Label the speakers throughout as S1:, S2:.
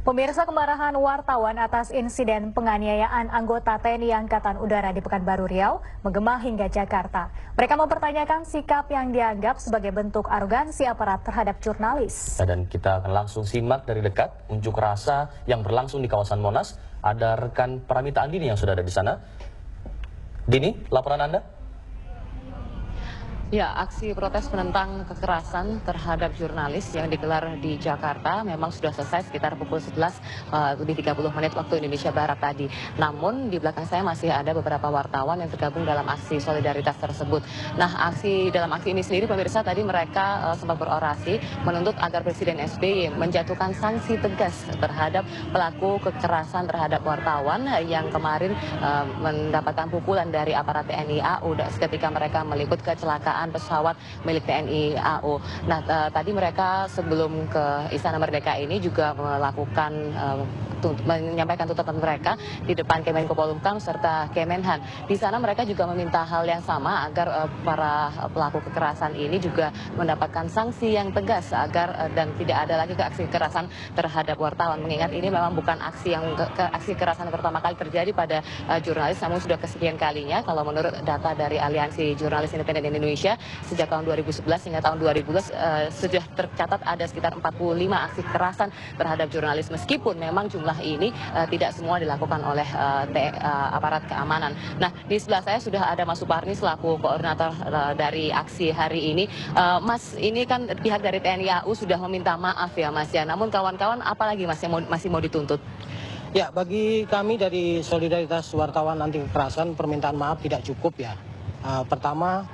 S1: Pemirsa, kemarahan wartawan atas insiden penganiayaan anggota TNI Angkatan Udara di Pekanbaru Riau menggema hingga Jakarta. Mereka mempertanyakan sikap yang dianggap sebagai bentuk arogansi aparat terhadap jurnalis.
S2: Dan kita akan langsung simak dari dekat unjuk rasa yang berlangsung di kawasan Monas. Ada rekan Paramita Andini yang sudah ada di sana. Dini, laporan Anda?
S3: Ya, aksi protes menentang kekerasan terhadap jurnalis yang digelar di Jakarta memang sudah selesai sekitar pukul 11 lebih 30 menit waktu Indonesia Barat tadi. Namun di belakang saya masih ada beberapa wartawan yang tergabung dalam aksi solidaritas tersebut. Nah, dalam aksi ini sendiri pemirsa tadi mereka sempat berorasi menuntut agar Presiden SBY menjatuhkan sanksi tegas terhadap pelaku kekerasan terhadap wartawan yang kemarin mendapatkan pukulan dari aparat TNI AU ketika mereka meliput kecelakaan pesawat milik TNI AU. Nah, tadi mereka sebelum ke Istana Merdeka ini juga melakukan menyampaikan tuntutan mereka di depan Kemenko Polhukam serta Kemenhan. Di sana mereka juga meminta hal yang sama agar para pelaku kekerasan ini juga mendapatkan sanksi yang tegas agar dan tidak ada lagi aksi kekerasan terhadap wartawan. Mengingat ini memang bukan aksi kekerasan pertama kali terjadi pada jurnalis, namun sudah kesekian kalinya kalau menurut data dari Aliansi Jurnalis Independen Indonesia sejak tahun 2011 hingga tahun 2012 sudah tercatat ada sekitar 45 aksi kekerasan terhadap jurnalis, meskipun memang jumlah ini tidak semua dilakukan oleh aparat keamanan. Nah, di sebelah saya sudah ada Mas Suparni selaku koordinator dari aksi hari ini. Mas, ini kan pihak dari TNI AU sudah meminta maaf ya Mas ya, namun kawan-kawan apalagi Mas yang masih mau dituntut?
S4: Ya, bagi kami dari Solidaritas Wartawan Anti Kekerasan, permintaan maaf tidak cukup ya. Pertama,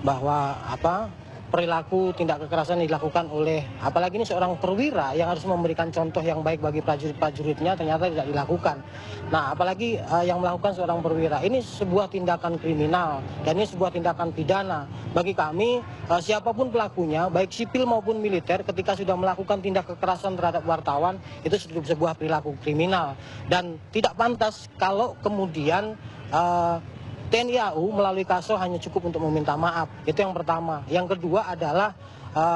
S4: bahwa perilaku tindak kekerasan dilakukan oleh apalagi ini seorang perwira yang harus memberikan contoh yang baik bagi prajurit-prajuritnya ternyata tidak dilakukan. Nah, apalagi yang melakukan seorang perwira ini sebuah tindakan kriminal dan ini sebuah tindakan pidana. Bagi kami siapapun pelakunya baik sipil maupun militer ketika sudah melakukan tindak kekerasan terhadap wartawan itu sebuah perilaku kriminal dan tidak pantas kalau kemudian TNI AU melalui KASO hanya cukup untuk meminta maaf. Itu yang pertama. Yang kedua adalah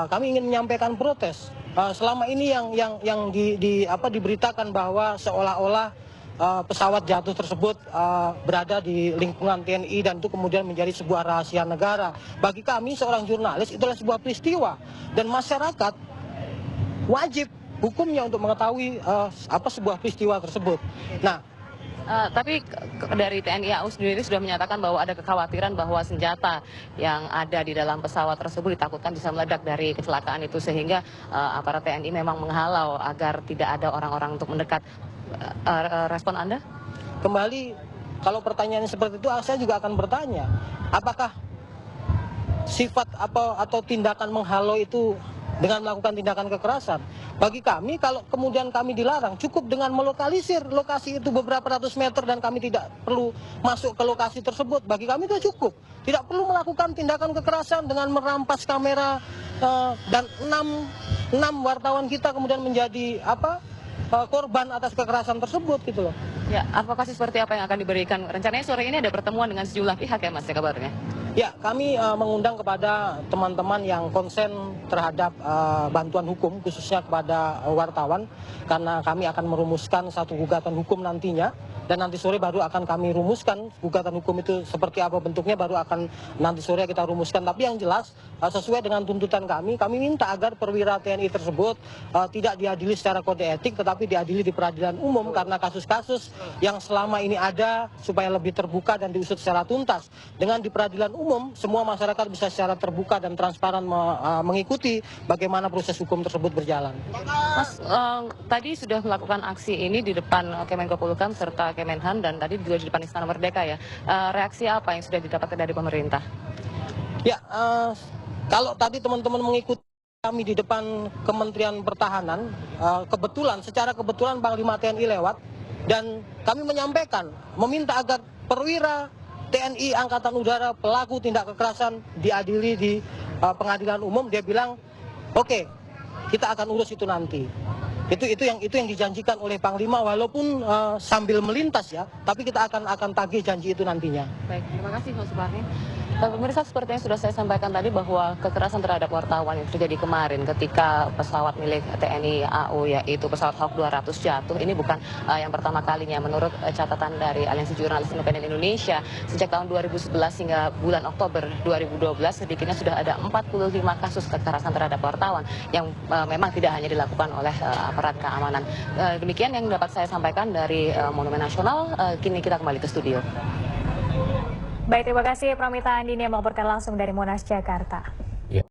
S4: kami ingin menyampaikan protes. Selama ini yang diberitakan bahwa seolah-olah pesawat jatuh tersebut berada di lingkungan TNI dan itu kemudian menjadi sebuah rahasia negara. Bagi kami seorang jurnalis itulah sebuah peristiwa dan masyarakat wajib hukumnya untuk mengetahui sebuah peristiwa tersebut. Nah,
S3: tapi dari TNI AU sendiri sudah menyatakan bahwa ada kekhawatiran bahwa senjata yang ada di dalam pesawat tersebut ditakutkan bisa meledak dari kecelakaan itu, sehingga aparat TNI memang menghalau agar tidak ada orang-orang untuk mendekat. Respon Anda?
S4: Kembali, kalau pertanyaan seperti itu saya juga akan bertanya, apakah sifat atau tindakan menghalau itu dengan melakukan tindakan kekerasan? Bagi kami, kalau kemudian kami dilarang, cukup dengan melokalisir lokasi itu beberapa ratus meter dan kami tidak perlu masuk ke lokasi tersebut. Bagi kami itu cukup. Tidak perlu melakukan tindakan kekerasan dengan merampas kamera dan enam wartawan kita kemudian menjadi korban atas kekerasan tersebut gitu loh.
S3: Ya, advokasi seperti apa yang akan diberikan? Rencananya sore ini ada pertemuan dengan sejumlah pihak ya Mas ya kabarnya?
S4: Ya, kami mengundang kepada teman-teman yang konsen terhadap bantuan hukum, khususnya kepada wartawan, karena kami akan merumuskan satu gugatan hukum nantinya, dan nanti sore baru akan kami rumuskan gugatan hukum itu seperti apa bentuknya, baru akan nanti sore kita rumuskan. Tapi yang jelas, sesuai dengan tuntutan kami minta agar perwira TNI tersebut tidak diadili secara kode etik, tetapi diadili di peradilan umum, karena kasus-kasus yang selama ini ada supaya lebih terbuka dan diusut secara tuntas. Dengan di peradilan umum, semua masyarakat bisa secara terbuka dan transparan mengikuti bagaimana proses hukum tersebut berjalan.
S3: Mas, tadi sudah melakukan aksi ini di depan Kemenko Polhukam serta Kemenhan dan tadi juga di depan Istana Merdeka ya. Reaksi apa yang sudah didapatkan dari pemerintah?
S4: Ya, kalau tadi teman-teman mengikuti kami di depan Kementerian Pertahanan, secara kebetulan Panglima TNI lewat dan kami menyampaikan, meminta agar perwira TNI Angkatan Udara pelaku tindak kekerasan diadili di pengadilan umum. Dia bilang, oke, kita akan urus itu nanti. Itu yang dijanjikan oleh Panglima, walaupun sambil melintas ya, tapi kita akan tagih janji itu nantinya.
S3: Baik, terima kasih Mas Suparni. Pemirsa, seperti yang sudah saya sampaikan tadi bahwa kekerasan terhadap wartawan yang terjadi kemarin ketika pesawat milik TNI AU yaitu pesawat Hawk 200 jatuh ini bukan yang pertama kalinya. Menurut catatan dari Aliansi Jurnalis Independen Indonesia, sejak tahun 2011 hingga bulan Oktober 2012 sedikitnya sudah ada 45 kasus kekerasan terhadap wartawan yang memang tidak hanya dilakukan oleh aparat keamanan. Demikian yang dapat saya sampaikan dari Monumen Nasional. Kini kita kembali ke studio.
S1: Baik, terima kasih Pramita Andini yang melaporkan langsung dari Monas, Jakarta.